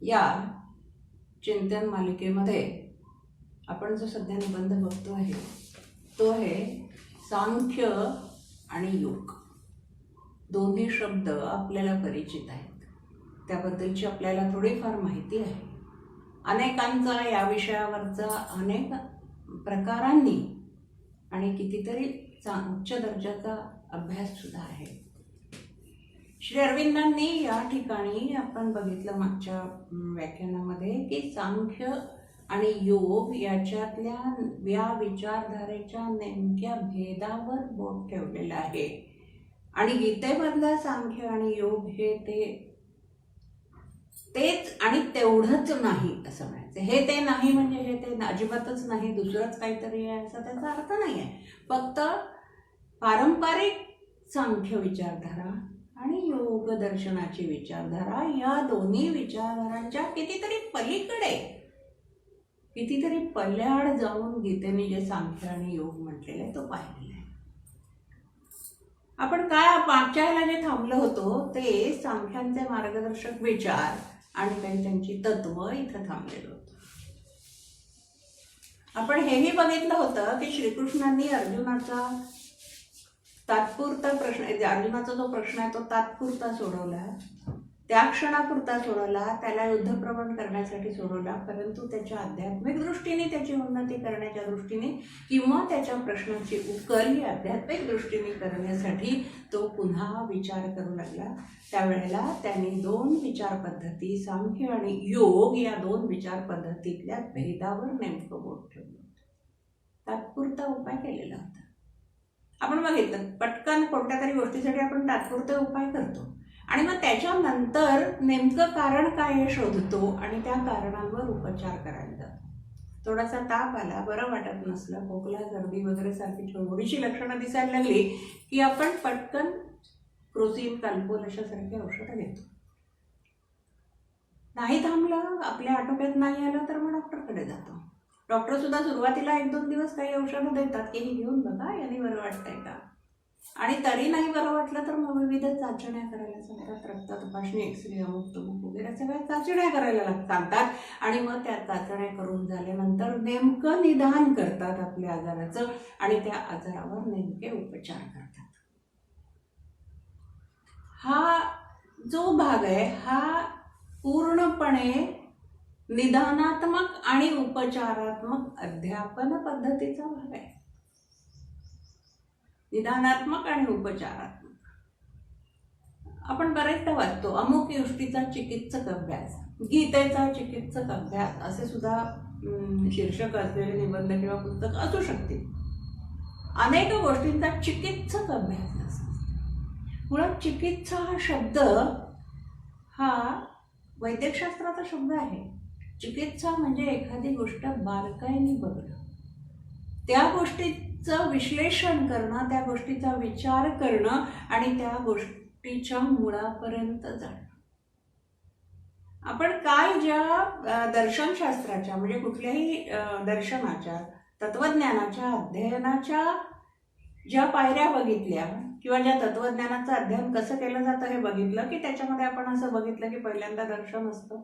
या चिंतन मालिकेमध्ये आपण जो सध्या निबंध बघतो आहे तो आहे सांख्य आणि योग. दोन्ही शब्द आपल्याला परिचित आहेत, त्याबद्दलची आपल्याला थोडीफार माहिती आहे. अनेकांचा या विषयावरचा अनेक प्रकारांनी आणि कितीतरी उच्च दर्जाचा अभ्यास सुद्धा आहे. श्री अरविंदांनी या ठिकाणी आपण बघितलं मागच्या व्याख्यानामध्ये की सांख्य आणि योग याच्यातल्या या विचारधारेच्या नेमक्या भेदावर बोट ठेवलेलं आहे. आणि गीतेमधलं सांख्य आणि योग हे तेच आणि तेवढंच नाही असं म्हणायचं. हे ते नाही म्हणजे हे ते अजिबातच नाही, दुसरंच काहीतरी आहे असा त्याचा अर्थ नाही आहे. फक्त पारंपरिक सांख्य विचारधारा आणि योग दर्शनाची विचारधारा या दोन्ही विचारधारांच्या कितीतरी पलीकडे, कितीतरी पल्याड जाऊन गीतेने जे सांख्य आणि योग म्हटलेलं आहे तो पाहिलेला आहे. आपण काय मागच्या ह्याला जे थांबलो होतो ते सांख्यांचे मार्गदर्शक विचार आणि काही त्यांची तत्व इथं थांबलेलं होतं. आपण हेही बघितलं होतं की श्रीकृष्णांनी अर्जुनाचा तात्पुरता प्रश्न, अर्जुनाचा जो प्रश्न आहे तो तात्पुरता सोडवला, त्या क्षणापुरता सोडवला, त्याला युद्धप्रवण करण्यासाठी सोडवला. परंतु त्याच्या आध्यात्मिक दृष्टीने त्याची उन्नती करण्याच्या दृष्टीने किंवा त्याच्या प्रश्नाची उकल ही आध्यात्मिक दृष्टीने करण्यासाठी तो पुन्हा विचार करू लागला. त्यावेळेला त्यांनी दोन विचार पद्धती सांख्य आणि योग या दोन विचार पद्धतीतल्या भेदावर नेमकं बोट ठेवलं. तात्पुरता उपाय केलेला होता. आपण बघितलं पटकन कोणत्या तरी गोष्टीसाठी आपण तात्पुरते उपाय करतो आणि मग त्याच्यानंतर नेमकं कारण काय हे शोधतो आणि त्या कारणांवर उपचार करायला जातो. थोडासा ताप आला, बरं वाटत नसलं, खोकला सर्दी वगैरे सारखी थोडीशी लक्षणं दिसायला लागली की आपण पटकन क्रोसिन, काल्पोल अशासारखी औषधं घेतो. नाही थांबलं, आपल्या आटोक्यात नाही आलं तर मग डॉक्टरकडे जातो. डॉक्टर सुद्धा सुरुवातीला 1-2 दिवस काही औषधं देतात की हे घेऊन बघा याने बरं वाटतंय का, आणि तरी नाही बरं वाटलं तर मग विविध चाचण्या करायला सांगतात. रक्त तपासणी, एक्सरे, अमुक तमुक वगैरे सगळ्या चाचण्या करायला सांगतात. आणि मग त्या चाचण्या करून झाल्यानंतर नेमकं निदान करतात आपल्या आजाराचं आणि त्या आजारावर नेमके उपचार करतात. हा जो भाग आहे हा पूर्णपणे निदानात्मक आणि उपचारात्मक अध्यापन पद्धतीचा भाग आहे. निदानात्मक आणि उपचारात्मक. आपण बरेचदा वाचतो अमुक युष्टीचा चिकित्सक अभ्यास, गीतेचा चिकित्सक अभ्यास असे सुद्धा शीर्षक असलेले निबंध किंवा पुस्तक असू शकते. अनेक गोष्टींचा चिकित्सक अभ्यास असतो. मुळात चिकित्सा हा शब्द हा वैद्यकशास्त्राचा शब्द आहे. चिकित्सा म्हणजे एखादी गोष्ट बारकाईने बघणं, त्या गोष्टीचं विश्लेषण करणं, त्या गोष्टीचा विचार करणं आणि त्या गोष्टीच्या मुळापर्यंत जाणं. आपण काल ज्या दर्शनशास्त्राच्या म्हणजे कुठल्याही दर्शनाच्या, तत्वज्ञानाच्या अध्ययनाच्या ज्या पायऱ्या बघितल्या किंवा ज्या तत्वज्ञानाचं अध्ययन कसं केलं जातं हे बघितलं की त्याच्यामध्ये आपण असं बघितलं की पहिल्यांदा दर्शन असतं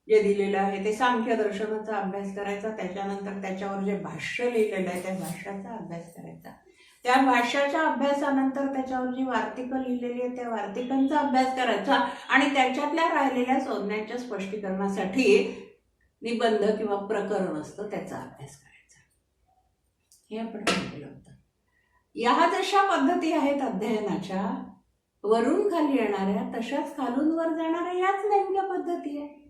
जे दिलेलं आहे ते सांख्य दर्शनाचा अभ्यास करायचा. त्याच्यानंतर त्याच्यावर जे भाष्य लिहिलेलं आहे त्या भाष्याचा अभ्यास करायचा. त्या भाष्याच्या अभ्यासानंतर त्याच्यावर जी वार्तिकं लिहिलेली आहे त्या वार्तिकांचा अभ्यास करायचा आणि त्याच्यातल्या राहिलेल्या संज्ञांच्या स्पष्टीकरणासाठी निबंध किंवा प्रकरण असतं त्याचा अभ्यास करायचा. हे आपण केलं होतं. या जशा पद्धती आहेत अध्ययनाच्या, वरून खाली येणाऱ्या तशाच खालून वर जाणाऱ्या याच नेमक्या पद्धती आहे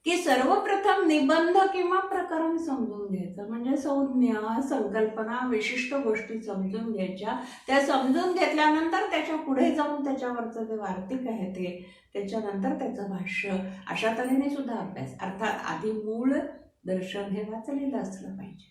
की सर्वप्रथम निबंध किंवा प्रकरण समजून घ्यायचं, म्हणजे संज्ञा, संकल्पना, विशिष्ट गोष्टी समजून घ्यायच्या. त्या समजून घेतल्यानंतर त्याच्या पुढे जाऊन त्याच्यावरचं जे वार्तिक आहे ते, त्याच्यानंतर त्याचं भाष्य, अशा तऱ्हेने सुद्धा अभ्यास. अर्थात आधी मूळ दर्शन हे वाचलेलं असलं पाहिजे.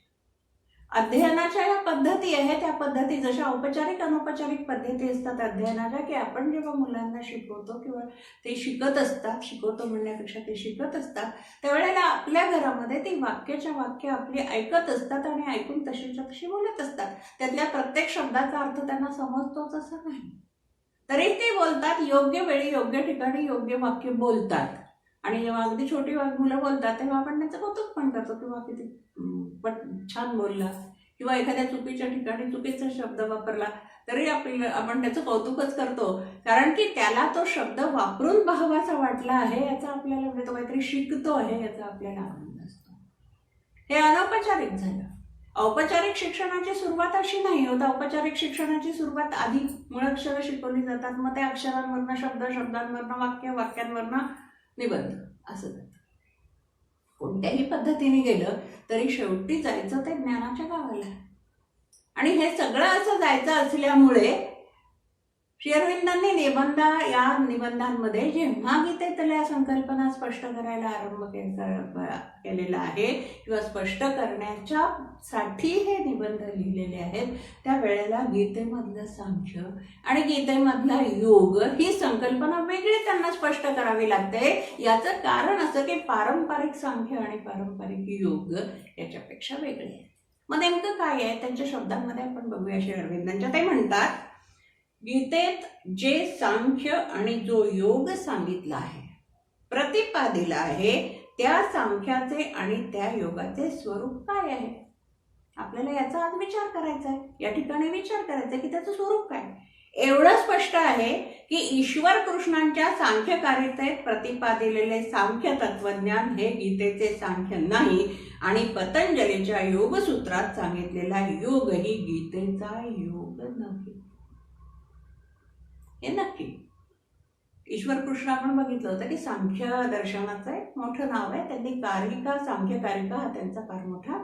अध्ययनाच्या या पद्धती आहे त्या पद्धती जशा औपचारिक अनौपचारिक पद्धती असतात अध्ययनाच्या की आपण जेव्हा मुलांना शिकवतो किंवा ते शिकत असतात, शिकवतो म्हणण्यापेक्षा ते शिकत असतात, त्यावेळेला आपल्या घरामध्ये ती वाक्याच्या वाक्य आपली ऐकत असतात आणि ऐकून तशीच्या तशी बोलत असतात. त्यातल्या प्रत्येक शब्दाचा अर्थ त्यांना समजतोच असं नाही, तरी ते बोलतात. योग्य वेळी योग्य ठिकाणी योग्य वाक्य बोलतात. आणि जेव्हा अगदी छोटी मुलं बोलतात तेव्हा आपण त्यांचं कौतुक पण करतो किंवा किती पण छान बोलला, किंवा एखाद्या चुकीच्या ठिकाणी चुकीचा शब्द वापरला तरी आपण त्याचं कौतुकच करतो, कारण की त्याला तो शब्द वापरून भावाचा वाटला आहे याचा आपल्याला, म्हणजे तो काहीतरी शिकतो आहे याचा आपल्याला आनंद असतो. हे अनौपचारिक झालं. औपचारिक शिक्षणाची सुरुवात अशी नाही होत. औपचारिक शिक्षणाची सुरुवात आधी मुळाक्षरं शिकवली जातात, मग त्या अक्षरांवरनं शब्दांवरनं वाक्यांवरनं निबंध असं जातं. कोणत्याही पद्धतीने गेलं तरी शेवटी जायचं ते ज्ञानाच्या गावाला. आणि हे सगळं असं जायचं असल्यामुळे श्री अरविंदांनी या निबंधांमध्ये जेव्हा गीतेतल्या संकल्पना स्पष्ट करायला आरंभ केलेला आहे किंवा स्पष्ट करण्याच्या साठी हे निबंध लिहिलेले आहेत, त्यावेळेला गीतेमधलं सांख्य आणि गीतेमधला योग ही संकल्पना वेगळी त्यांना स्पष्ट करावी लागते. याचं कारण असं की पारंपरिक सांख्य आणि पारंपरिक योग याच्यापेक्षा वेगळे आहे. मग नेमकं काय आहे त्यांच्या शब्दांमध्ये आपण बघूया. श्री अरविंदांच्या ते म्हणतात, गीतेत जे सांख्य आणि जो योग सांगितला आहे, प्रतिपादिला आहे, त्या सांख्याचे आणि त्या योगाचे स्वरूप काय आहे. आपल्याला याचा आज विचार करायचा आहे, या ठिकाणी विचार करायचा की त्याचं स्वरूप काय. एवढं स्पष्ट आहे की ईश्वर कृष्णांच्या सांख्यकारितेत प्रतिपादिलेले सांख्य तत्वज्ञान हे गीतेचे सांख्य नाही, आणि पतंजलीच्या योगसूत्रात सांगितलेला योग ही गीतेचा योग नाही. हे नक्की. ईश्वर कृष्ण आपण बघितलं होतं की सांख्य दर्शनाचं एक मोठं नाव आहे. त्यांनी सांख्यकारिका हा त्यांचा फार मोठा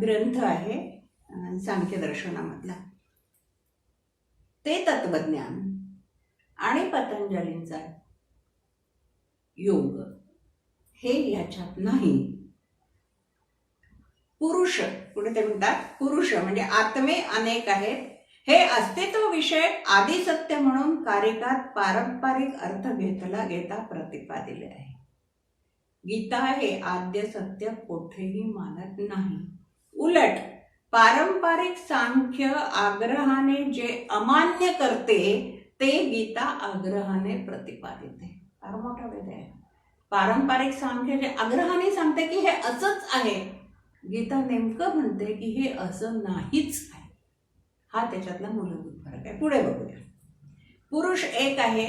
ग्रंथ आहे सांख्य दर्शनामधला. ते तत्वज्ञान आणि पतंजलींचा योग हे याच्यात नाही. पुरुष, पुढे ते म्हणतात, पुरुष म्हणजे आत्मे अनेक आहेत हे अस्तित्व विषयक आदि सत्य म्हणून कारिकात पारंपरिक अर्थ घेता प्रतिपादिले आहे. गीता हे आद्य सत्य कोठेही मानत नाही. उलट पारंपरिक सांख्य आग्रहाने जे अमान्य करते ते गीता आग्रहाने प्रतिपादित आहे. फार मोठा भेद आहे. पारंपरिक सांख्य जे आग्रहाने सांगते की हे असंच आहे, गीता नेमकं म्हणते की हे असं नाहीच आहे. हा त्याच्यातला मूलभूत फरक आहे. पुढे बघूया. पुरुष एक आहे,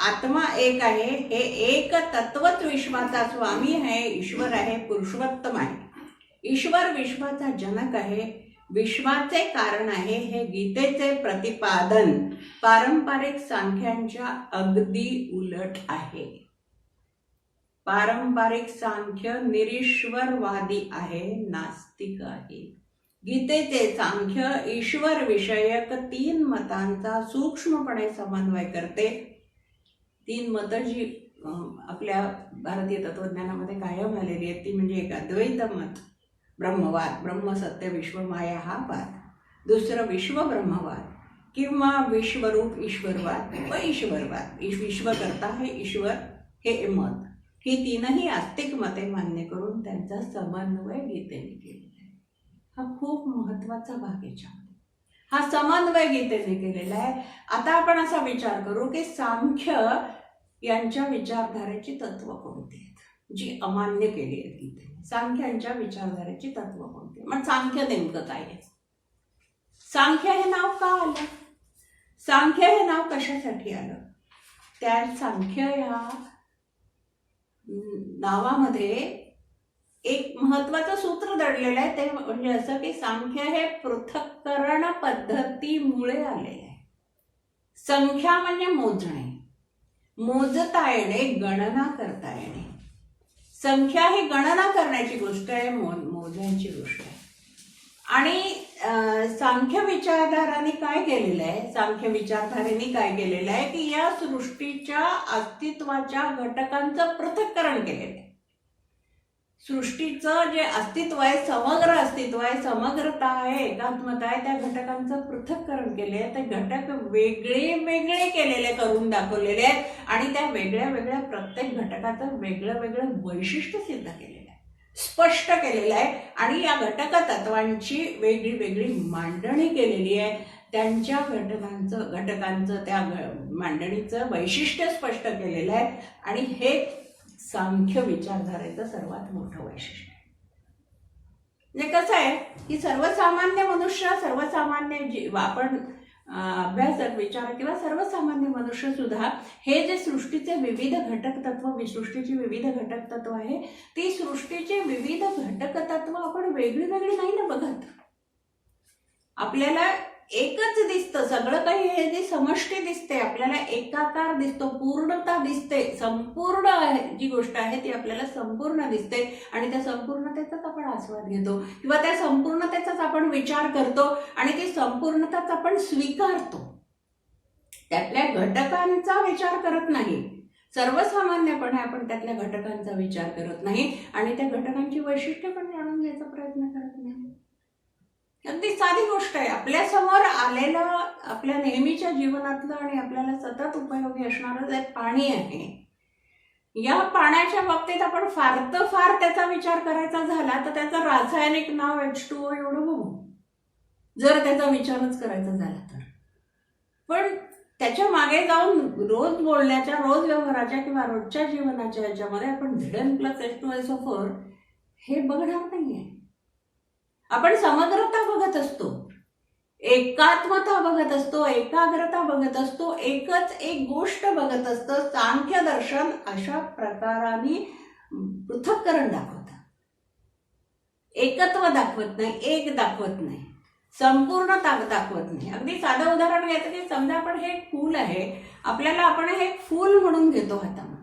आत्मा एक आहे, हे एक तत्वच विश्वाचा स्वामी आहे, ईश्वर आहे, पुरुषोत्तम आहे. ईश्वर विश्वाचा जनक आहे, विश्वाचे कारण आहे, हे गीतेचे प्रतिपादन पारंपरिक सांख्यांच्या अगदी उलट आहे. पारंपरिक सांख्य निरीश्वरवादी आहे, नास्तिक आहे. गीतेचे सांख्य ईश्वर विषयक 3 मतांचा सूक्ष्मपणे समन्वय करते. 3 मतं जी आपल्या भारतीय तत्वज्ञानामध्ये कायम आलेली आहेत ती म्हणजे एक अद्वैत मत, ब्रह्मवाद, ब्रह्म सत्य विश्व माया हा वाद. दुसरं विश्व ब्रह्मवाद किंवा विश्वरूप ईश्वरवाद व ईश्वरवाद, विश्वकर्ता हे ईश्वर हे मत. ही 3ही आस्तिक मते मान्य करून त्यांचा समन्वय गीतेने केलेला आहे. हा खूप महत्वाचा भाग याच्यामध्ये. हा समन्वय गीतेने केलेला आहे. आता आपण असा विचार करू की सांख्य यांच्या विचारधारेची तत्व कोणती आहेत जी अमान्य केली आहेत गीतेने. सांख्यांच्या विचारधारेची तत्व कोणती. मग सांख्य नेमकं काय आहे. सांख्य हे नाव का आलं, सांख्य हे नाव कशासाठी आलं. त्या सांख्य या नावामध्ये एक महत्वाचं सूत्र दडलेलं आहे. ते म्हणजे असं की सांख्य हे पृथक्करण पद्धतीमुळे आलेले आहे. संख्या म्हणजे मोजणे, मोजता येणे, गणना करता येणे. संख्या ही गणना करण्याची गोष्ट आहे, मोजण्याची गोष्ट आहे. आणि सांख्य विचारधारांनी काय केलेलं आहे, सांख्य विचारधारेने काय केलेलं आहे की या सृष्टीच्या अस्तित्वाच्या घटकांचं पृथक्करण केलेलं आहे. सृष्टीचं जे अस्तित्व आहे, समग्र अस्तित्व आहे, समग्रता आहे, एकात्मता आहे, त्या घटकांचं पृथक्करण केले आहे. ते घटक वेगळे वेगळे केलेले, करून दाखवलेले आहेत आणि त्या वेगळ्या वेगळ्या प्रत्येक घटकाचं वेगळं वेगळं वैशिष्ट्य सिद्ध केलेलं आहे, स्पष्ट केलेलं आहे. आणि या घटक तत्वांची वेगळी वेगळी मांडणी केलेली आहे. त्यांच्या घटकांचं त्या मांडणीचं वैशिष्ट्य स्पष्ट केलेलं आहे. आणि हे सांख्य विचारधारेचं सर्वात मोठं वैशिष्ट्य आहे. म्हणजे कसं आहे की सर्वसामान्य मनुष्य, सर्वसामान्य जीव, आपण अभ्यासक विचार किंवा सर्वसामान्य मनुष्य सुद्धा हे जे सृष्टीचे विविध घटक तत्व, सृष्टीची विविध घटक तत्व आहे, ती सृष्टीचे विविध घटक तत्व आपण वेगळी वेगळी नाही ना बघत. आपल्याला एकच दिसतं सगळं काही. हे जे समष्टी दिसते आपल्याला, एकाकार दिसतो, पूर्णता दिसते, संपूर्ण जी गोष्ट आहे ती आपल्याला संपूर्ण दिसते आणि त्या संपूर्णतेचाच आपण आस्वाद घेतो किंवा त्या संपूर्णतेचाच आपण विचार करतो आणि ती संपूर्णताच आपण स्वीकारतो. त्यातल्या घटकांचा विचार करत नाही. सर्वसामान्यपणे आपण त्यातल्या घटकांचा विचार करत नाही आणि त्या घटकांची वैशिष्ट्ये पण जाणून घ्यायचा प्रयत्न करत नाही. अगदी साधी गोष्ट आहे. आपल्या समोर आलेलं, आपल्या नेहमीच्या जीवनातलं आणि आपल्याला सतत उपयोगी असणारं जे पाणी आहे, या पाण्याच्या बाबतीत आपण फार त्याचा विचार करायचा झाला तर त्याचं रासायनिक नाव H2O एवढं बघू, जर त्याचा विचारच करायचा झाला तर. पण त्याच्या मागे जाऊन रोज बोलण्याच्या, रोज व्यवहाराच्या किंवा रोजच्या जीवनाच्या याच्यामध्ये आपण Z+H2SO4 हे बघणार नाहीये. आपण समग्रता बघत असतो, एकात्मता बघत असतो, एकाग्रता बघत असतो, एकच एक गोष्ट बघत असतं. सांख्य दर्शन अशा प्रकाराने पृथक्करण दाखवतं, एकत्व दाखवत नाही, एक दाखवत नाही, संपूर्णता दाखवत नाही. अगदी साधं उदाहरण घ्यायचं की समजा आपण हे फूल आहे, आपल्याला आपण हे फूल म्हणून घेतो हातामध्ये,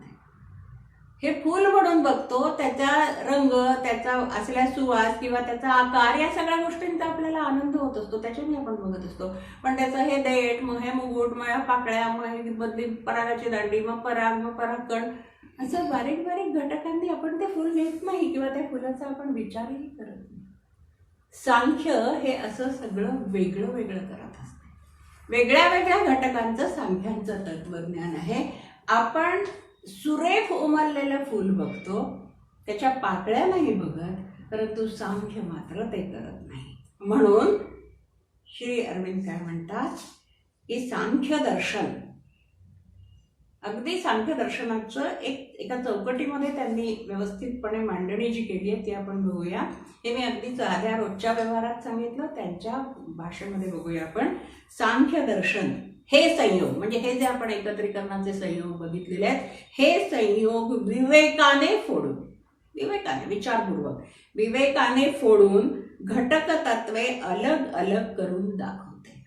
हे फूल म्हणून बघतो, त्याचा रंग, त्याचा असलेला सुवास किंवा त्याचा आकार, या सगळ्या गोष्टींचा आपल्याला आनंद होत असतो, त्याच्याने आपण बघत असतो. पण त्याचं हे देठ, मग हे मुकुट, मग या पाकळ्या, मग बदली परागाची दांडी, मग पराग, मग परागकण, असं बारीक बारीक घटकांनी आपण ते फूल घेत नाही किंवा त्या फुलाचा आपण विचारही करत नाही. सांख्य हे असं सगळं वेगळं वेगळं करत असते. वेगळ्या वेगळ्या घटकांचं सांख्यांचं तत्वज्ञान आहे. आपण सुरेख उमललेलं फूल बघतो, त्याच्या पाकळ्या नाही बघत, परंतु सांख्य मात्र ते करत नाही. म्हणून श्री अरविंद काय म्हणतात की सांख्य दर्शन, अगदी सांख्य दर्शनाचं एका चौकटीमध्ये त्यांनी व्यवस्थितपणे मांडणी जी केली आहे ती आपण बघूया. हे मी अगदी साध्या रोजच्या व्यवहारात सांगितलं, त्यांच्या भाषेमध्ये बघूया आपण. सांख्य दर्शन हे संयोग, म्हणजे हे जे आपण एकत्रीकरणाचे संयोग बघितलेले आहेत, हे संयोग विवेकाने फोडून, विवेकाने, विचारपूर्वक विवेकाने फोडून घटक तत्वे अलग अलग करून दाखवते.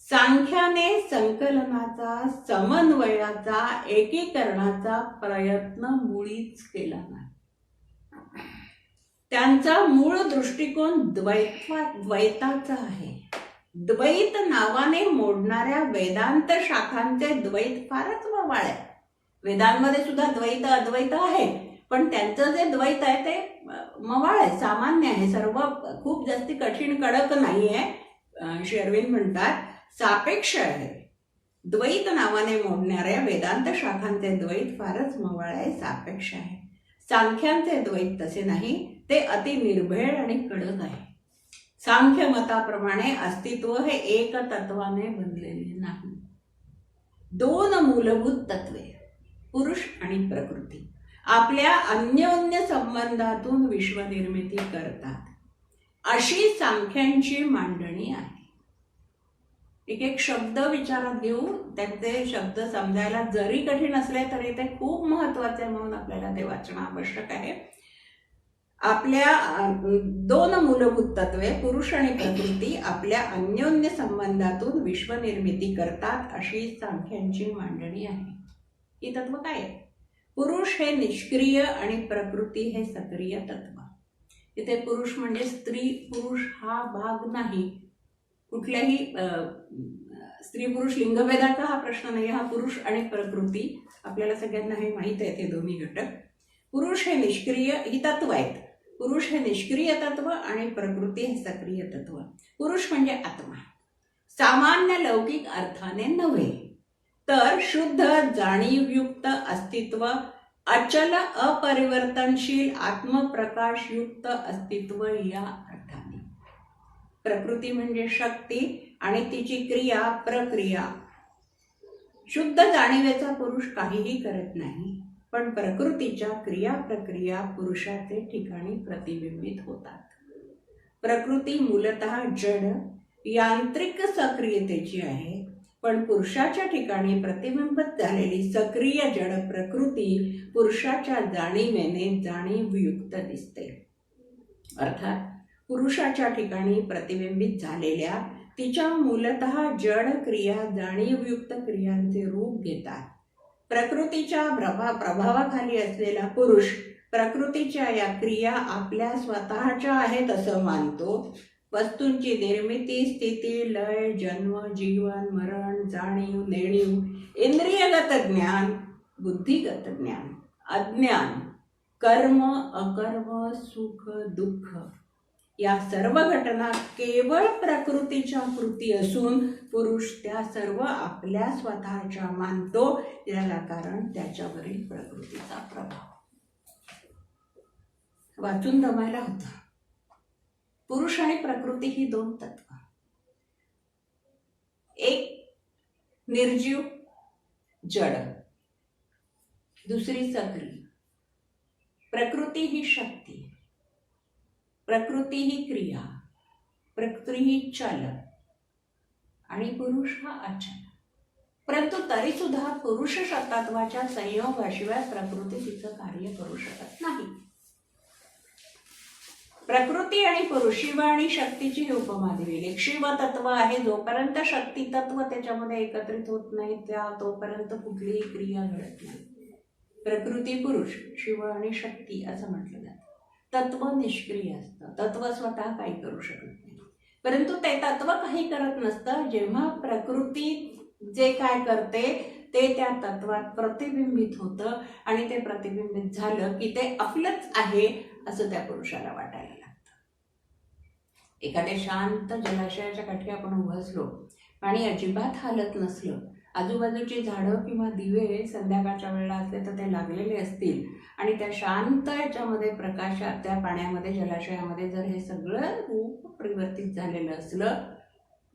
सांख्याने संकलनाचा, समन्वयाचा, एकीकरणाचा प्रयत्न मुळीच केला नाही. त्यांचा मूळ दृष्टिकोन द्वैताचा आहे. द्वैत नावाने मोडणाऱ्या वेदांत शाखांचे द्वैत फारच मवाळ आहे. वेदांमध्ये सुद्धा द्वैत अद्वैत आहे, पण त्यांचं जे द्वैत आहे ते मवाळ आहे, सामान्य आहे, सर्व खूप जास्ती कठीण कडक नाही आहे. श्री अरविंद म्हणतात सापेक्ष आहे. द्वैत नावाने मोडणाऱ्या वेदांत शाखांचे द्वैत फारच मवाळ आहे, सापेक्ष आहे. सांख्यांचे द्वैत तसे नाही, ते अति निर्भेळ आणि कडक आहे. सांख्य मताप्रमाणे अस्तित्व हे एक तत्वाने बनलेले नाही. दोन मूलभूत तत्वे, पुरुष आणि प्रकृती, आपल्या अन्योन्य संबंधातून विश्वनिर्मिती करतात, अशी सांख्यांची मांडणी आहे. एक एक शब्द विचारात घेऊ, त्यांचे शब्द समजायला जरी कठीण असले तरी ते खूप महत्वाचे म्हणून आपल्याला ते वाचणं आवश्यक आहे. आपल्या दोन मूलभूत तत्वे, पुरुष आणि प्रकृती, आपल्या अन्योन्य संबंधातून विश्वनिर्मिती करतात, अशी सांख्यांची मांडणी आहे. ही तत्व काय आहे? पुरुष हे निष्क्रिय आणि प्रकृती हे सक्रिय तत्व. इथे पुरुष म्हणजे स्त्री पुरुष हा भाग नाही, कुठल्याही स्त्री पुरुष लिंगभेदाचा हा प्रश्न नाही. हा पुरुष आणि प्रकृती आपल्याला सगळ्यांना हे माहित आहे, ते दोन्ही घटक. पुरुष हे निष्क्रिय, ही तत्व आहेत. पुरुष हे निष्क्रिय तत्व आणि प्रकृती हे सक्रिय तत्व. पुरुष म्हणजे आत्मा, सामान्य लौकिक अर्थाने नव्हे, तर शुद्ध जाणीवयुक्त अस्तित्व, अचल अपरिवर्तनशील आत्मप्रकाशयुक्त अस्तित्व या अर्थाने. प्रकृती म्हणजे शक्ती आणि तिची क्रिया प्रक्रिया. शुद्ध जाणीवेचा पुरुष काहीही करत नाही, पण प्रकृतीच्या क्रिया प्रक्रिया पुरुषाचे ठिकाणी प्रतिबिंबित होतात. प्रकृती मूलतः जड यांत्रिक सक्रियतेची आहे, पण पुरुषाच्या ठिकाणी प्रतिबिंबित झालेली सक्रिय जड प्रकृती पुरुषाच्या जाणीवेने जाणीवयुक्त दिसते. अर्थात पुरुषाच्या ठिकाणी प्रतिबिंबित झालेल्या तिच्या मूलतः जड क्रिया जाणीवयुक्त क्रियांचे रूप घेतात. प्रकृतीच्या प्रभावाखाली असलेला पुरुष प्रकृतीच्या या क्रिया आपल्या स्वतःच्या आहेत असं मानतो. वस्तूंची निर्मिती, स्थिती, लय, जन्म, जीवन, मरण, जाणीव, नेणीव, इंद्रियगत ज्ञान, बुद्धिगत ज्ञान, अज्ञान, कर्म, अकर्म, सुख, दुःख या सर्व घटना केवळ प्रकृतीच्या कृती असून पुरुष त्या सर्व आपल्या स्वतःच्या मानतो. याला कारण त्याच्यावरील प्रकृतीचा प्रभाव. वाचून दमायला होतं. पुरुष आणि प्रकृती ही दोन तत्व, एक निर्जीव जड, दुसरी सक्रिय. प्रकृती ही शक्ती, प्रकृती ही क्रिया, प्रकृती ही चल आणि पुरुष हा अचल. परंतु तरी सुद्धा पुरुष तत्वाच्या संयोगाशिवाय प्रकृती तिचं कार्य करू शकत नाही. प्रकृती आणि पुरुष, शिव आणि शक्तीची ही उपमा दिलेली. शिव तत्व आहे, जोपर्यंत शक्ती तत्व त्याच्यामध्ये एकत्रित होत नाही तोपर्यंत कुठलीही क्रिया घडत नाही. प्रकृती पुरुष, शिव आणि शक्ती असं म्हटलं जातं. तत्व निष्क्रिय असतं, तत्व स्वतः काही करू शकत नाही. परंतु ते तत्व काही करत नसतं. जेव्हा प्रकृती जे काय करते ते त्या तत्वात प्रतिबिंबित होतं आणि ते प्रतिबिंबित झालं की ते आपलंच आहे असं त्या पुरुषाला वाटायला लागतं. एखाद्या शांत जलाशयाच्या काठी आपण उभं असलो, पाणी अजिबात हालत नसलं, आजूबाजूची झाडं किंवा दिवे संध्याकाळच्या वेळेला असले तर ते लागलेले असतील आणि त्या शांत याच्यामध्ये प्रकाशात त्या पाण्यामध्ये जलाशयामध्ये जर हे सगळं रूप परिवर्तित झालेलं असलं,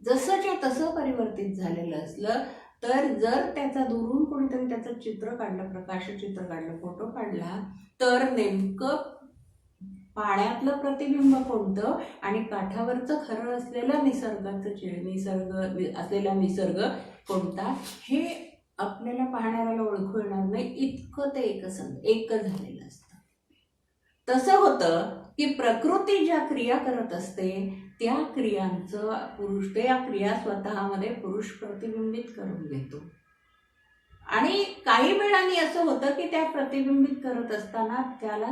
जसंच्या तसं परिवर्तित झालेलं असलं, तर जर त्याचा दुरून कोणीतरी त्याचं चित्र काढलं, प्रकाशचित्र काढलं, फोटो काढला, तर नेमकं पाण्यातलं प्रतिबिंब कोणतं आणि काठावरचं खरं असलेलं निसर्ग कोणता हे आपल्याला पाहणाऱ्याला ओळखू येणार नाही. इतकं ते एक झालेलं असतं. तसं होतं की प्रकृती ज्या क्रिया करत असते त्या क्रियांचं त्या क्रिया स्वतःमध्ये पुरुष प्रतिबिंबित करून घेतो. आणि काही वेळांनी असं होतं की त्या प्रतिबिंबित करत असताना त्याला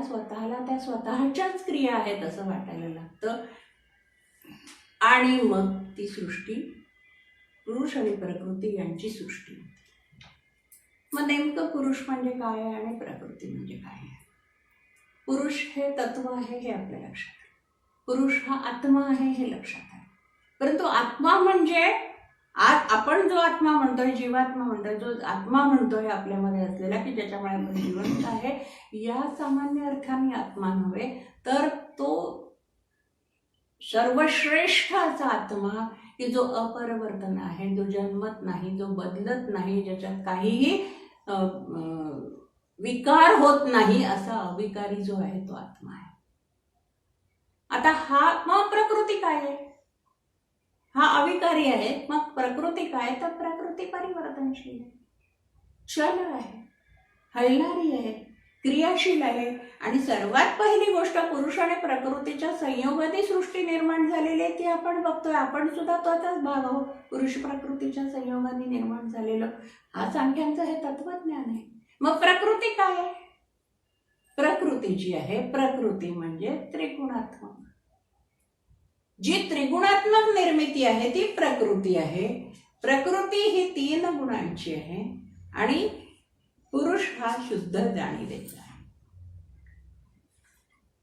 त्या स्वतःच्याच क्रिया आहेत असं वाटायला लागतं. आणि मग ती सृष्टी पुरुष आणि प्रकृती यांची सृष्टी होते. मग नेमकं पुरुष म्हणजे काय आहे आणि प्रकृती म्हणजे काय आहे? पुरुष हे तत्व आहे हे आपल्या लक्षात आहे. पुरुष हा आत्मा आहे हे लक्षात आहे. परंतु आत्मा म्हणजे आपण जो आत्मा म्हणतोय, जीवात्मा म्हणतोय, जो आत्मा म्हणतोय आपल्यामध्ये असलेला की ज्याच्यामुळे आपण जिवंत आहे, या सामान्य अर्थाने आत्मा नव्हे, तर तो सर्वश्रेष्ठ असा आत्मा की जो अपरिवर्तन आहे, जो जन्मत नाही, जो बदलत नाही, ज्याच्यात काहीही विकार होत नाही, असा अविकारी जो आहे तो आत्मा आहे. आता मग प्रकृती काय आहे? हा अविकारी आहे. मग प्रकृती काय? तर प्रकृती परिवर्तनशील आहे, चल आहे, हलणारी आहे, क्रियाशील आहे. आणि सर्वात पहिली गोष्ट, पुरुष आणि प्रकृतीच्या संयोगाने सृष्टी निर्माण झालेली आहे ती आपण बघतोय. आपण सुद्धा तोच भाग आहोत, पुरुष प्रकृतीच्या संयोगाने निर्माण झालेलं. हा सांख्यांचं हे तत्वज्ञान आहे. मग प्रकृती काय आहे? प्रकृती जी आहे, प्रकृती म्हणजे त्रिगुणात्मक, जी त्रिगुणात्मक निर्मिती आहे ती प्रकृती आहे. प्रकृती ही 3 गुणांची आहे आणि पुरुष हा शुद्ध जाणीवेचा आहे.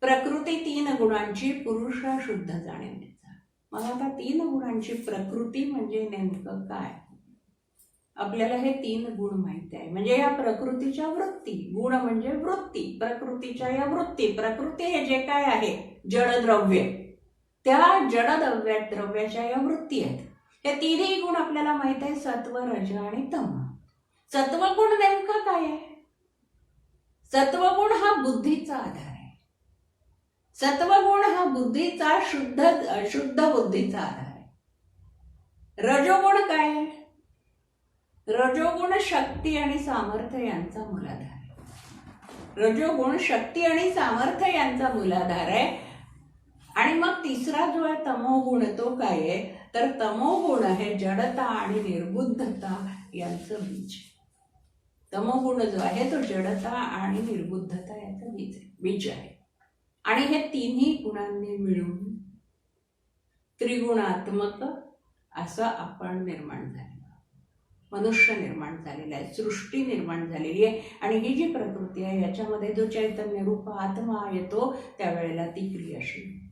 प्रकृती 3 गुणांची, पुरुष हा शुद्ध जाणीवेचा. मग आता 3 गुणांची प्रकृती म्हणजे नेमकं काय? आपल्याला हे 3 गुण माहिती आहे. म्हणजे या प्रकृतीच्या वृत्ती, गुण म्हणजे वृत्ती, प्रकृतीच्या या वृत्ती. प्रकृती हे जे काय आहे जडद्रव्य, त्या द्रव्याच्या या वृत्ती आहेत. हे 3ही गुण आपल्याला माहित आहे, सत्व, रज आणि तम. सत्वगुण नेमका काय आहे? सत्वगुण हा बुद्धीचा आधार आहे. सत्वगुण हा बुद्धीचा शुद्ध बुद्धीचा आधार आहे. रजोगुण काय आहे? रजोगुण शक्ती आणि सामर्थ्य यांचा मूलाधार आहे. रजोगुण शक्ती आणि सामर्थ्य यांचा मूलाधार आहे. आणि मग तिसरा जो आहे तमोगुण, तो काय आहे तर तमोगुण आहे जडता आणि निर्बुद्धता यांचं बीज. तमोगुण जो आहे तो जडता आणि निर्बुद्धता याचं बीज आहे. आणि हे तिन्ही गुणांनी मिळून त्रिगुणात्मक असं आपण निर्माण झालेलं, मनुष्य निर्माण झालेला आहे, सृष्टी निर्माण झालेली आहे. आणि ही जी प्रकृती आहे याच्यामध्ये जो चैतन्य रूप आत्मा येतो त्यावेळेला ती क्रियाशील होते,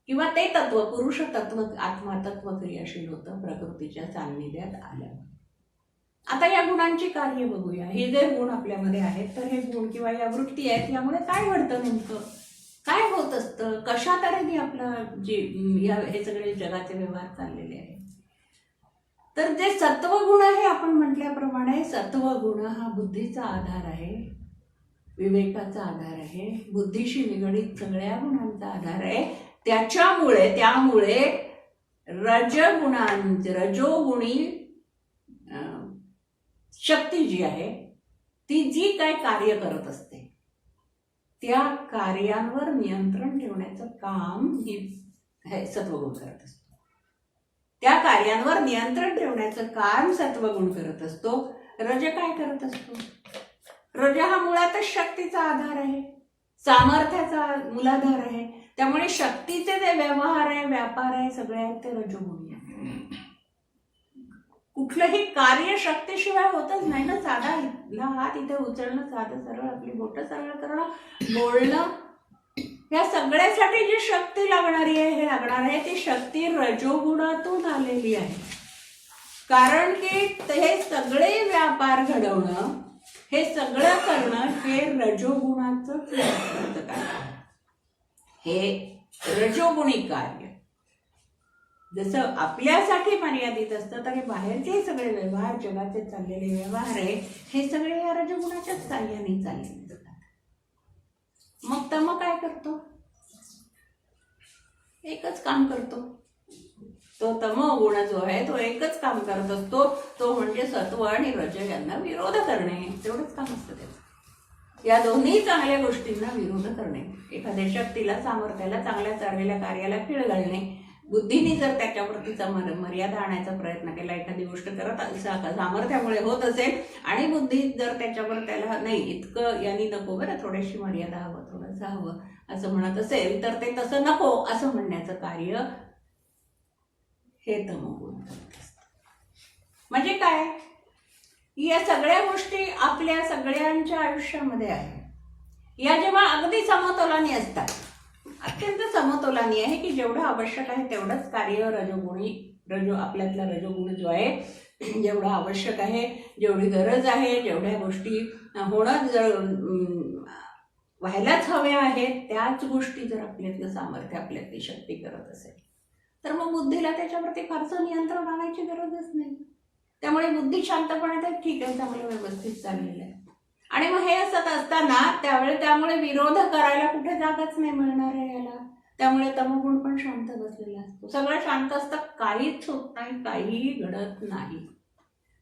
किंवा ते तत्व पुरुष तत्व आत्मा तत्व क्रियाशील होतं प्रकृतीच्या सान्निध्यात आल्यावर. आता या गुणांची कार्य बघूया. हे जे गुण आपल्यामध्ये आहेत तर हे गुण किंवा या वृत्ती आहेत यामुळे काय घडतं, नेमकं काय होत असतं, कशा तऱ्हेने आपलं जे हे सगळे जगाचे व्यवहार चाललेले आहेत. तर जे सत्वगुण आहे, आपण म्हटल्याप्रमाणे सत्वगुण हा बुद्धीचा आधार आहे, विवेकाचा आधार आहे, बुद्धीशी निगडीत सगळ्या गुणांचा आधार आहे. त्यामुळे रजोगुणी शक्ती जी आहे ती जी काय कार्य करत असते त्या कार्यांवर नियंत्रण ठेवण्याचं काम ही सत्वगुण करत असतो. त्या कार्यांवर नियंत्रण ठेवण्याचं काम सत्वगुण करत असतो. रज काय करत असतो? रज हा मुळातच शक्तीचा आधार आहे, सामर्थ्याचा मूलाधार आहे. त्यामुळे शक्तीचे जे व्यवहार आहे, व्यापार आहे, सगळे आहेत ते रजोगुणी आहे. कुठलंही कार्य शक्तीशिवाय होतच नाही ना. साधा हात इथे उचलणं, साधं सरळ आपली बोटं सरळ करणं, बोलणं, या सगळ्यासाठी जी शक्ती लागणारी आहे, हे लागणार आहे, ती शक्ती रजोगुणातून आलेली आहे. कारण की हे सगळे व्यापार घडवणं, हे सगळं करणं हे रजोगुणाचं कार्य, हे रजोगुणी कार्य. जसं आपल्यासाठी मर्यादित असतं तर हे बाहेरचे सगळे व्यवहार, जगाचे चाललेले व्यवहार आहे, हे सगळे या रजोगुणाच्याच कार्याने चाललेले असतात. मग तम काय करतो? एकच काम करतो. तो तमोगुण जो आहे तो एकच काम करत असतो, तो म्हणजे सत्व आणि रज यांना विरोध करणे, तेवढंच काम असतं त्याचं. या दोन्ही चांगल्या गोष्टींना विरोध करणे, एखाद्या शक्तीला, सामर्थ्याला, चांगल्या चाललेल्या कार्याला खीळ घालणे. बुद्धीने जर त्याच्यावरतीचा मर्यादा आणायचा प्रयत्न केला, एखादी गोष्ट करत सामर्थ्यामुळे होत असेल आणि बुद्धी जर त्याच्यावर त्याला नाही इतकं यांनी नको बरं, थोडीशी मर्यादा हवं, थोडंसं हवं असं म्हणत असेल तर ते तसं नको असं म्हणण्याचं कार्य हे तमोगुण करत असतं. म्हणजे काय, या सगळ्या गोष्टी आपल्या सगळ्यांच्या आयुष्यामध्ये आहे. या जेव्हा अगदी समतोलानी असतात, अत्यंत समतोलानी आहे की जेवढं आवश्यक आहे तेवढंच कार्य आपल्यातला रजोगुण जो आहे जेवढं आवश्यक आहे, जेवढी गरज आहे, जेवढ्या गोष्टी व्हायलाच हव्या आहेत, त्याच गोष्टी जर आपल्यातलं सामर्थ्य, आपल्यातली शक्ती करत असेल तर मग बुद्धीला त्याच्यावरती फारसं नियंत्रण आणायची गरजच नाही. त्यामुळे बुद्धी शांतपणे तर ठीक आहे, चांगलं व्यवस्थित चाललेलं आहे. आणि मग हे असत असताना त्यामुळे विरोध करायला कुठे जागाच नाही मिळणार आहे याला. त्यामुळे तमोगुण पण शांत बसलेला असतो. सगळं शांत असतं, काहीच होत नाही, काहीही घडत नाही.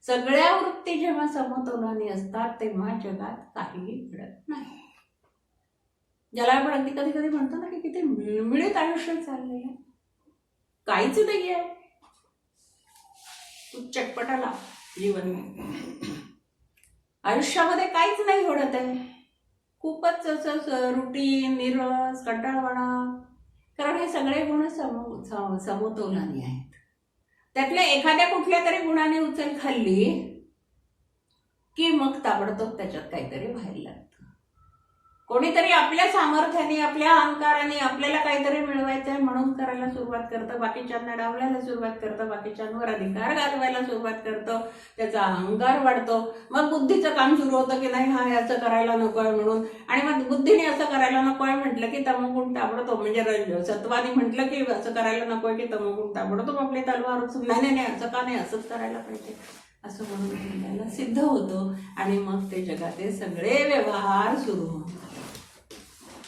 सगळ्या वृत्ती जेव्हा समतोलाने असतात तेव्हा जगात काहीही घडत नाही. ज्याला आपण अगदी कधी कधी म्हणतो ना की किती मिळमिळीत आयुष्य चाललंय, काहीच नाही आहे, तू चटपटाला जीवन आयुष्यामध्ये काहीच नाही घडत आहे, खूपच असं रुटीन, निरस, कंटाळवाणा. कारण हे सगळे गुण समतोलानी आहेत. त्यातल्या एखाद्या कुठल्या तरी गुणाने उचल खाल्ली की मग ताबडतोब त्याच्यात काहीतरी व्हायला लागतं. कोणीतरी आपल्या सामर्थ्याने, आपल्या अहंकाराने आपल्याला काहीतरी मिळवायचं आहे म्हणून करायला सुरुवात करतं, बाकीच्यांना डावलायला सुरुवात करतं, बाकीच्यांवर अधिकार गाजवायला सुरुवात करतं, त्याचा अहंकार वाढतो. मग बुद्धीचं काम सुरू होतं की नाही हा असं करायला नको आहे म्हणून. आणि मग बुद्धीने असं करायला नको आहे म्हटलं की तमोगुण ताबडतोब, म्हणजे सत्वाने म्हटलं की असं करायला नको आहे की तमोगुण ताबडतोब आपली तलवार उचलून नाही असं का नाही, असंच करायला पाहिजे, असं म्हणून आपल्याला सिद्ध होतं आणि मग ते जगाचे सगळे व्यवहार सुरू होतात.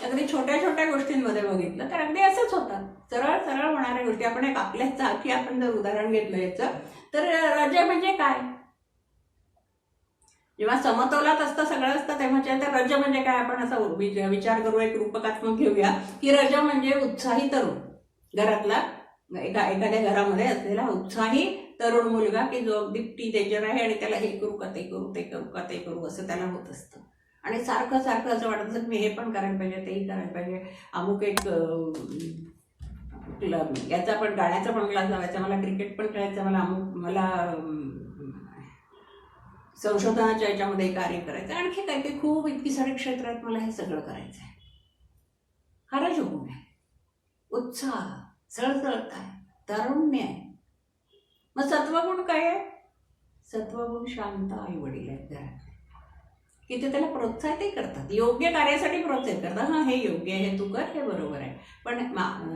अगदी छोट्या छोट्या गोष्टींमध्ये बघितलं तर अगदी असंच होतं. सरळ सरळ होणाऱ्या गोष्टी. आपण एक आपल्या चाकी आपण जर उदाहरण घेतलं याचं, तर रज म्हणजे काय? जेव्हा समतोलात असतं सगळं असतं तेव्हा तर रज म्हणजे काय? आपण असा विचार करू, एक रूपकात्मक घेऊया की रज म्हणजे उत्साही तरुण, घरातला एखाद्या घरामध्ये असलेला उत्साही तरुण मुलगा की जो अगदी टीनेजर आहे आणि त्याला हे करू का ते करू, ते करू का ते करू असं त्याला होत असतं आणि सारखं सारखं असं वाटत असतं मी हे पण करायला पाहिजे, तेही करायला पाहिजे. अमुक एक याचा पण गाण्याचा पण क्लास लावायचा, मला क्रिकेट पण खेळायचं, मला संशोधनाच्या याच्यामध्ये कार्य करायचं, आणखी काही काही खूप इतकी सारे क्षेत्र आहेत, मला हे सगळं करायचं आहे. हा रजोगुण आहे. उत्साह, सळसळत आहे, तारुण्य आहे. मग सत्वगुण काय आहे? सत्वगुण शांत आई वडील आहेत घरात की ते त्याला प्रोत्साहितही करतात, योग्य कार्यासाठी प्रोत्साहित करतात. हा हे योग्य आहे, हे तू कर, हे बरोबर आहे. पण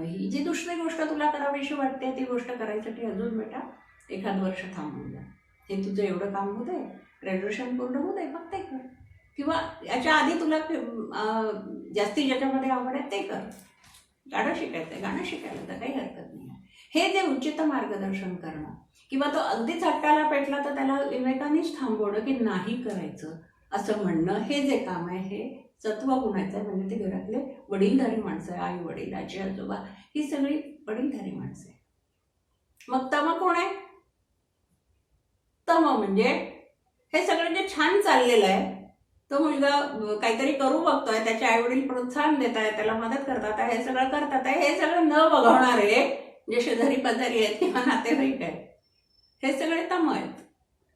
ही जी दुसरी गोष्ट तुला करावीशी वाटते ती गोष्ट करायसाठी अजून बेटा एखाद वर्ष थांबून जा, हे तुझं एवढं काम होत आहे, ग्रॅज्युएशन पूर्ण होत आहे, फक्त ते कर. किंवा याच्या आधी तुला जास्ती ज्याच्यामध्ये आवड आहे ते कर. गाणं शिकायचं आहे, गाणं शिकायला तर काही हरकत नाही. हे जे उचित मार्गदर्शन करणं किंवा तो अगदीच हट्टाला पेटला तर त्याला विवेकानेच थांबवणं की नाही करायचं असं म्हणणं, हे जे काम आहे हे सत्वगुणाचं आहे. म्हणजे ते घरातले वडीलधारी माणसं आहे, आई वडील, आजी आजोबा, ही सगळी वडीलधारी माणसं आहे. मग तम कोण आहे? तम म्हणजे हे सगळं जे छान चाललेलं आहे, तो मुलगा काहीतरी करू बघतोय, त्याचे आई वडील प्रोत्साहन देत आहे, त्याला मदत करतात आहे, हे सगळं करतात आहे, हे सगळं न बघवणारे जे शेजारी पाजारी आहेत किंवा नातेवाईक आहेत, हे सगळे तम आहेत.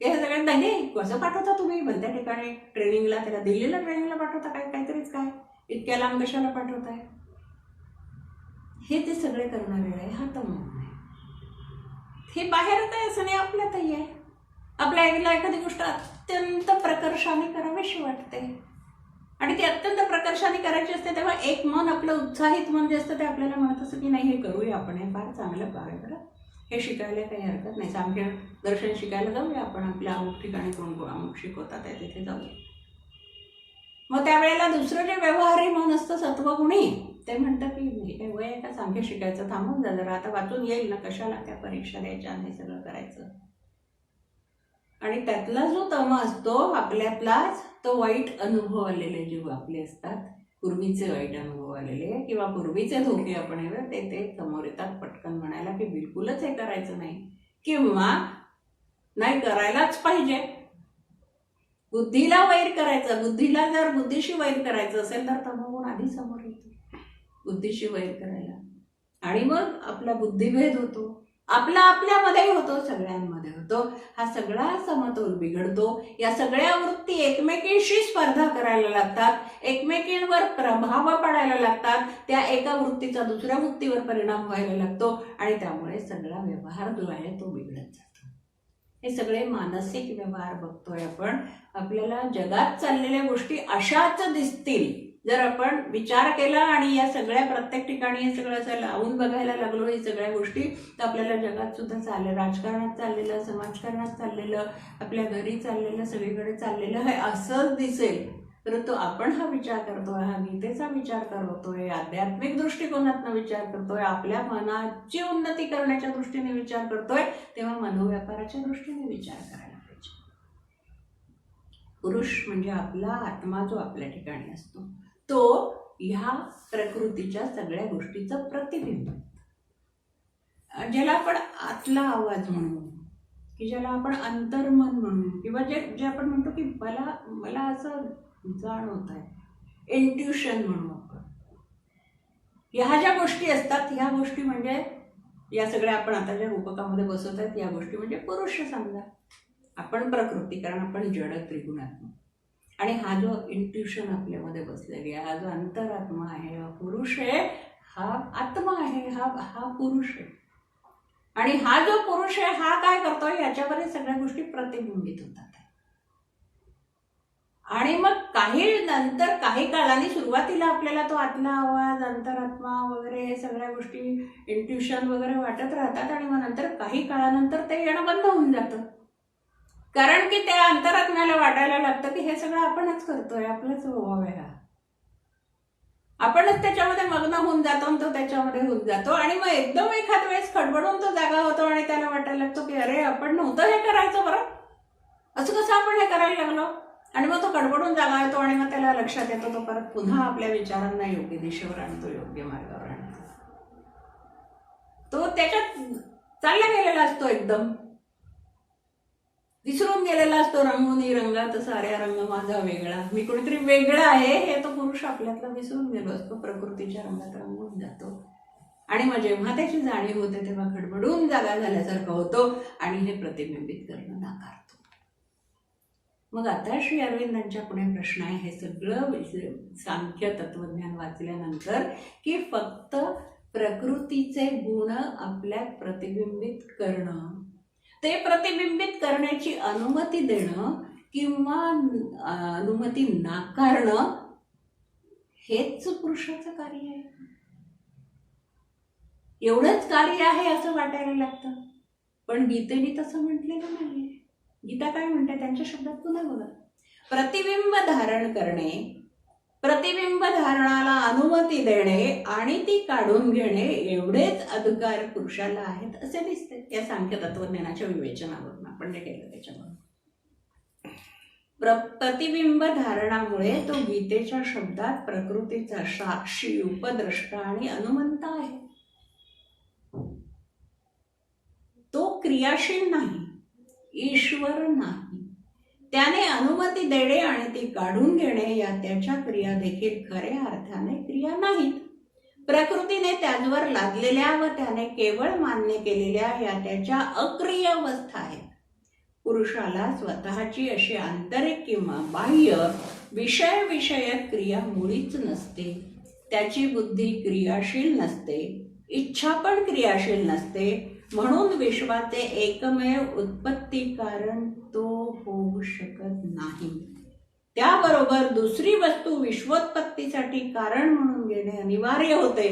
हे सगळे दंगे कसं पाठवता तुम्ही भलत्या ठिकाणी ट्रेनिंगला, त्याला दिल्लीला ट्रेनिंगला पाठवता काय, काहीतरीच काय, इतक्या लांब कशाला पाठवताय, हे ते सगळे करणारे आहे. हा तम आहे. हे बाहेरच आहे असं नाही, आपल्यातही आहे. आपल्या आईला एखादी गोष्ट अत्यंत प्रकर्षाने करावीशी वाटते आणि ती अत्यंत प्रकर्षाने करायची असते, तेव्हा एक मन, आपलं उत्साहित मन जे असतं ते आपल्याला म्हणत असतं की नाही हे करूया आपण, हे फार चांगलं आहे बरं, हे शिकायला काही हरकत नाही, सांख्य दर्शन शिकायला जाऊया आपण, आपल्या अमुक ठिकाणी कोण कोण अमुक शिकवतात आहे तिथे जाऊया. मग त्यावेळेला दुसरं जे व्यवहारी मन असतं सत्वगुणी, ते म्हणतं की हे काय वय आहे का सांख्य शिकायचं, थांबून जा जरा, आता वाचून येईल ना, कशाला त्या परीक्षा द्यायच्या हे सगळं करायचं. आणि त्यातला जो तम असतो आपल्यातलाच, तो वाईट अनुभव आलेले जीव आपले असतात, पूर्वीचे वाईट अनुभव आलेले किंवा पूर्वीचे धोके आपण ते समोर येतात पटकन म्हणायला की बिलकुलच हे करायचं नाही किंवा नाही करायलाच पाहिजे. बुद्धीला वैर करायचं, बुद्धीला जर बुद्धीशी वैर करायचं असेल तर तमोगुण आधी समोर येतो बुद्धीशी वैर करायला, आणि मग आपला बुद्धिभेद होतो, आपला आपल्यामध्ये होतो, सगळ्यांमध्ये होतो. हा सगळा समतोल बिघडतो. या सगळ्या वृत्ती एकमेकींशी स्पर्धा करायला लागतात, एकमेकींवर प्रभाव पडायला लागतात, त्या एका वृत्तीचा दुसऱ्या वृत्तीवर परिणाम व्हायला लागतो आणि त्यामुळे सगळा व्यवहार जो आहे तो बिघडत जातो. हे सगळे मानसिक व्यवहार बघतोय आपण. आपल्याला जगात चाललेल्या गोष्टी अशाच दिसतील जर आपण विचार केला आणि या सगळ्या प्रत्येक ठिकाणी हे सगळं असं लावून बघायला लागलो ही सगळ्या गोष्टी, तर आपल्याला जगात सुद्धा चाललं, राजकारणात चाललेलं, समाजकारणात चाललेलं, आपल्या घरी चाललेलं, सगळीकडे चाललेलं हे असंच दिसेल. परंतु आपण हा विचार करतोय, हा गीतेचा विचार करतोय, आध्यात्मिक दृष्टिकोनातून विचार करतोय, आपल्या मनाची उन्नती करण्याच्या दृष्टीने विचार करतोय, तेव्हा मनोव्यापाराच्या दृष्टीने विचार करायला पाहिजे. पुरुष म्हणजे आपला आत्मा जो आपल्या ठिकाणी असतो, तो ह्या प्रकृतीच्या सगळ्या गोष्टीचं प्रतिबिंब, ज्याला आपण आतला आवाज म्हणू, की ज्याला आपण अंतर्मन म्हणू, किंवा जे आपण म्हणतो की मला असं जाणवत आहे, इंट्युशन म्हणू आपण. ह्या ज्या गोष्टी असतात, ह्या गोष्टी म्हणजे या सगळ्या आपण आता ज्या रूपकामध्ये बसत आहेत या गोष्टी म्हणजे पुरुष समजा, आपण प्रकृती, कारण आपण जड त्रिगुणात्मक. आणि हा जो इंट्युशन आपल्यामध्ये बसलेला आहे, हा जो अंतरात्मा आहे, हा पुरुष आहे, हा आत्मा आहे, हा पुरुष आहे. आणि हा जो पुरुष आहे हा काय करतोय, याच्यावर सगळ्या गोष्टी प्रतिबिंबित होतात. आणि मग काही काळाने सुरुवातीला आपल्याला तो आतला आवाज, अंतरात्मा वगैरे हे सगळ्या गोष्टी इंट्युशन वगैरे वाटत राहतात आणि मग नंतर काही काळानंतर ते येणं बंद होऊन जातं. कारण की त्या अंतरात्म्याला वाटायला लागतं की हे सगळं आपणच करतोय, आपलाच स्वभाव आहे हा. आपणच त्याच्यामध्ये मग्न होऊन जातो आणि तो त्याच्यामध्ये होऊन जातो आणि मग एकदम एखाद वेळेस खडबडून तो जागा होतो आणि त्याला वाटायला लागतो की अरे आपण नव्हतं हे करायचं बरं, असं कसं आपण हे करायला लागलो. आणि मग तो कडबडून जागा येतो आणि मग त्याला लक्षात येतो, तो परत पुन्हा आपल्या विचारांना योग्य दिशेवर आणतो, योग्य मार्गावर आणतो. तो त्याच्यात चालला गेलेला असतो, एकदम विसरून गेलेला असतो. रंगोनी रंगात साऱ्या रंग माझा वेगळा, मी कोणीतरी वेगळा आहे हे तो पुरुष आपल्यातला विसरून गेलो असतो, प्रकृतीच्या रंगात रंगून जातो. आणि मग जेव्हा त्याची जाणीव होते तेव्हा खडबडून जागा झाल्यासारखं होतो आणि हे प्रतिबिंबित करणं नाकारतो. मग आता श्री अरविंदांच्या पुढे प्रश्न आहे, हे सगळं सांख्य तत्वज्ञान वाचल्यानंतर, की फक्त प्रकृतीचे गुण आपल्यात प्रतिबिंबित करणं, ते प्रतिबिंबित करण्याची अनुमती देणं किंवा अनुमती नाकारणं हेच पुरुषाचं कार्य आहे. एवढंच कार्य आहे असं वाटायला लागतं, पण गीतेने तसं म्हटलेलं नाहीये. गीता काय म्हणते त्यांच्या शब्दात पुन्हा बघा. प्रतिबिंब धारण करणे, प्रतिबिंब धारणाला अनुमती देणे आणि ती काढून घेणे एवढेच अधिकार पुरुषाला आहेत असे दिसते या सांख्य तत्वज्ञानाच्या विवेचनावरून आपण जे केलं त्याच्यावरून. प्रतिबिंब धारणामुळे तो गीतेच्या शब्दात प्रकृतीचा साक्षी, उपद्रष्टा आणि अनुमंता आहे. तो क्रियाशील नाही, ईश्वर नाही. त्याने अनुमती देणे आणि ती काढून घेणे या त्याच्या क्रिया देखील खऱ्या अर्थाने क्रिया नाहीत. प्रकृतीने त्याचवर लादलेल्या व त्याने केवळ मान्य केलेल्या या त्याच्या अक्रिय अवस्था आहेत. पुरुषाला स्वतःची अशी आंतरिक किंवा बाह्य विषयक क्रिया मुळीच नसते. त्याची बुद्धी क्रियाशील नसते, इच्छा पण क्रियाशील नसते. म्हणून विश्वाचे एकमेव उत्पत्ती कारण तो होऊ शकत नाही. त्याबरोबर दुसरी वस्तू विश्वोत्पत्तीसाठी कारण म्हणून घेणे अनिवार्य होते.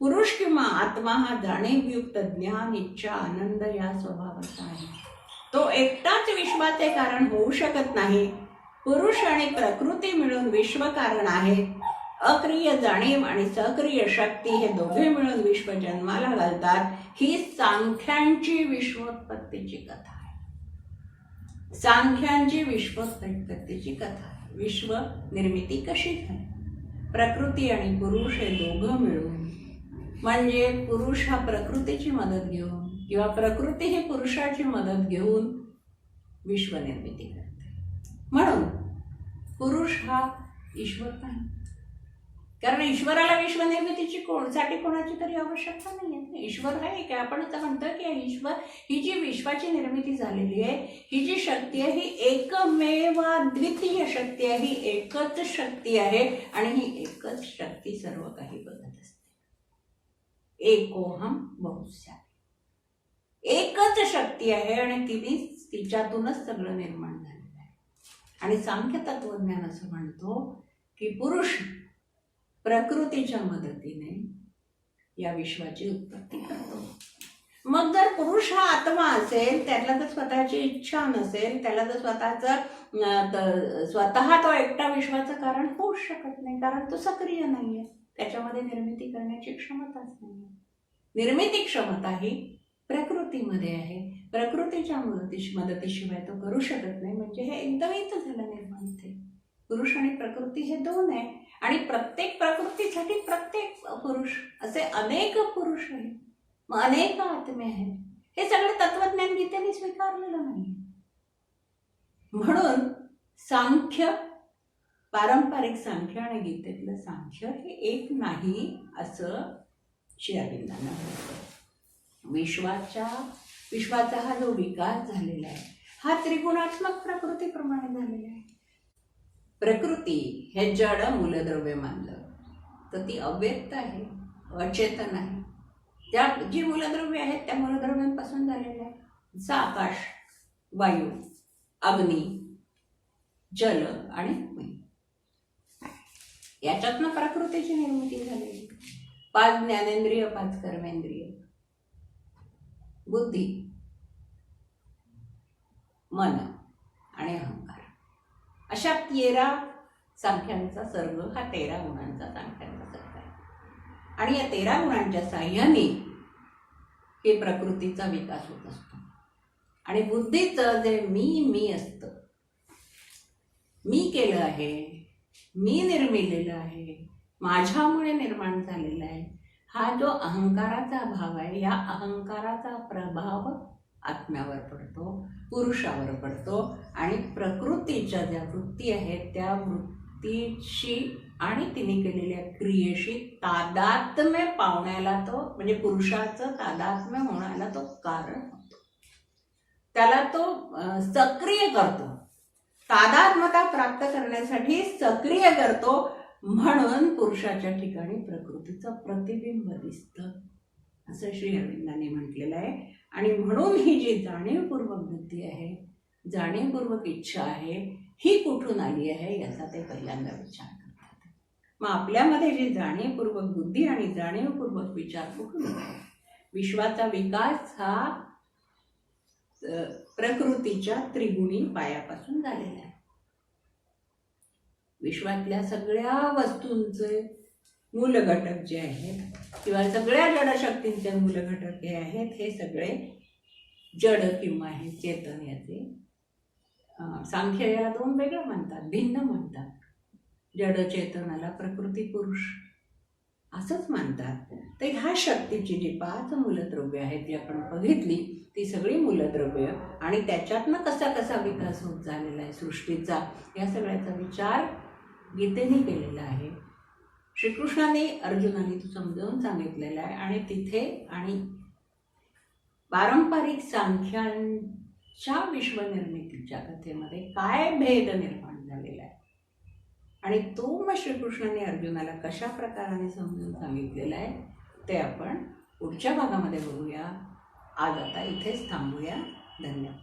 पुरुष किंवा आत्मा हा जाणीवयुक्त ज्ञान, इच्छा, आनंद या स्वभावाचा आहे. तो एकटाच विश्वाचे कारण होऊ शकत नाही. पुरुष आणि प्रकृती मिळून विश्व कारण आहे. अक्रिय जाणीव आणि सक्रिय शक्ती हे दोघे मिळून विश्व जन्माला घालतात. ही सांख्यांची विश्वोत्पत्तीची कथा आहे. सांख्यांची विश्वोत्पत्तीची कथा आहे. विश्व निर्मिती कशी झाली? प्रकृती आणि पुरुष हे दोघं मिळून, म्हणजे पुरुष हा प्रकृतीची मदत घेऊन किंवा प्रकृती ही पुरुषाची मदत घेऊन विश्व निर्मिती करते. म्हणून पुरुष हा ईश्वर नाही, कारण ईश्वराला विश्वनिर्मितीची साठी कोणाची तरी आवश्यकता नाहीये. ईश्वर हा एक आहे. आपण आता म्हणतो की ईश्वर ही जी विश्वाची निर्मिती झालेली आहे, ही जी शक्ती आहे ही एकमेव द्वितीय शक्ती आहे. ही एकच शक्ती आहे आणि ही एकच शक्ती सर्व काही बघत असते. एकोहम बहुस्या, एकच शक्ती आहे आणि तिच्यातूनच सगळं निर्माण झालेलं आहे. आणि सांख्य तत्वज्ञान असं म्हणतो की पुरुष प्रकृतीच्या मदतीने या विश्वाची उत्पत्ती करतो. मग जर पुरुष हा आत्मा असेल, त्याला जर स्वतःची इच्छा नसेल, त्याला जर स्वतः तो एकटा विश्वाचं कारण होऊच शकत नाही, कारण तो सक्रिय नाहीये. त्याच्यामध्ये निर्मिती करण्याची क्षमताच नाही. निर्मिती क्षमता ही प्रकृतीमध्ये आहे. प्रकृतीच्या मदतीशिवाय तो करू शकत नाही. म्हणजे हे एकदमच झालं निर्माण. ते पुरुष आणि प्रकृती हे दोन आहे आणि प्रत्येक प्रकृतीसाठी प्रत्येक पुरुष, असे अनेक पुरुष आहेत, मग अनेक आत्मे आहेत. हे सगळं तत्वज्ञान गीतेने स्वीकारलेलं नाही. म्हणून सांख्य, पारंपरिक सांख्य आणि गीतेतलं सांख्य हे एक नाही असं श्री अरविंदांना म्हणतो. विश्वाचा हा जो विकास झालेला आहे हा त्रिगुणात्मक प्रकृतीप्रमाणे झालेला आहे. प्रकृती हे जड मूलद्रव्य मानलं तर ती अव्यक्त आहे, अचेतन आहे. त्या जी मूलद्रव्य आहेत त्या मूलद्रव्यांपासून झालेल्या आहे. जसं आकाश, वायू, अग्नी, जल आणि भूमी, याच्यातनं प्रकृतीची निर्मिती झालेली. 5 ज्ञानेंद्रिय, 5 कर्मेंद्रिय, बुद्धी, मन अशा 13 सांख्यांचा सर्ग हा 13 गुणांचा सांख्यांचा सर्ग आहे. आणि या 13 गुणांच्या साह्याने हे प्रकृतीचा विकास होत असतो. आणि बुद्धीचं जे मी असतं, मी केलं आहे, मी निर्मिलेलं आहे, माझ्यामुळे निर्माण झालेला आहे, हा जो अहंकाराचा भाव आहे, या अहंकाराचा प्रभाव आत्म्यावर पडतो, पुरुषावर पडतो. आणि प्रकृतीच्या ज्या वृत्ती आहेत त्या वृत्तीशी आणि तिने केलेल्या क्रियेशी तादात्म्य पावण्याला तो, म्हणजे पुरुषाचं तादात्म्य होण्याला तो कारण होतो, त्याला तो सक्रिय करतो, तादात्म्यता प्राप्त करण्यासाठी सक्रिय करतो. म्हणून पुरुषाच्या ठिकाणी प्रकृतीचं प्रतिबिंब दिसतं, असं श्री अरविंदांनी म्हटलेलं आहे. आणि म्हणून ही जी जाणीवपूर्वक बुद्धी आहे, जाणीवपूर्वक इच्छा आहे, ही कुठून आली आहे याचा ते पहिल्यांदा विचार करतात. मग आपल्यामध्ये जी जाणीवपूर्वक बुद्धी आणि जाणीवपूर्वक विचार कुठून आहे? विश्वाचा विकास हा प्रकृतीच्या त्रिगुणी पायापासून झालेला आहे. विश्वातल्या सगळ्या वस्तूंचे मूल घटक जे आहेत किंवा सगळ्या जडशक्तींचे मूल घटक हे आहेत, हे सगळे जड किंवा हे चेतन. याचे सांख्य याला 2 वेगळं म्हणतात, भिन्न म्हणतात. जड चेतनाला प्रकृती पुरुष असंच मानतात. तर ह्या शक्तीची जी 5 मूलद्रव्य आहेत जी आपण बघितली, ती सगळी मूलद्रव्य आणि त्याच्यातनं कसा कसा विकास होत झालेला आहे सृष्टीचा, या सगळ्याचा विचार गीतेने केलेला आहे. श्रीकृष्णाने अर्जुनाने तो समजावून सांगितलेला आहे. आणि तिथे आणि पारंपरिक सांख्यांच्या विश्वनिर्मितीच्या कथेमध्ये काय भेद निर्माण झालेला आहे आणि तो मग श्रीकृष्णाने अर्जुनाला कशा प्रकाराने समजून सांगितलेला आहे ते आपण पुढच्या भागामध्ये बघूया. आज आता इथेच थांबूया. धन्यवाद.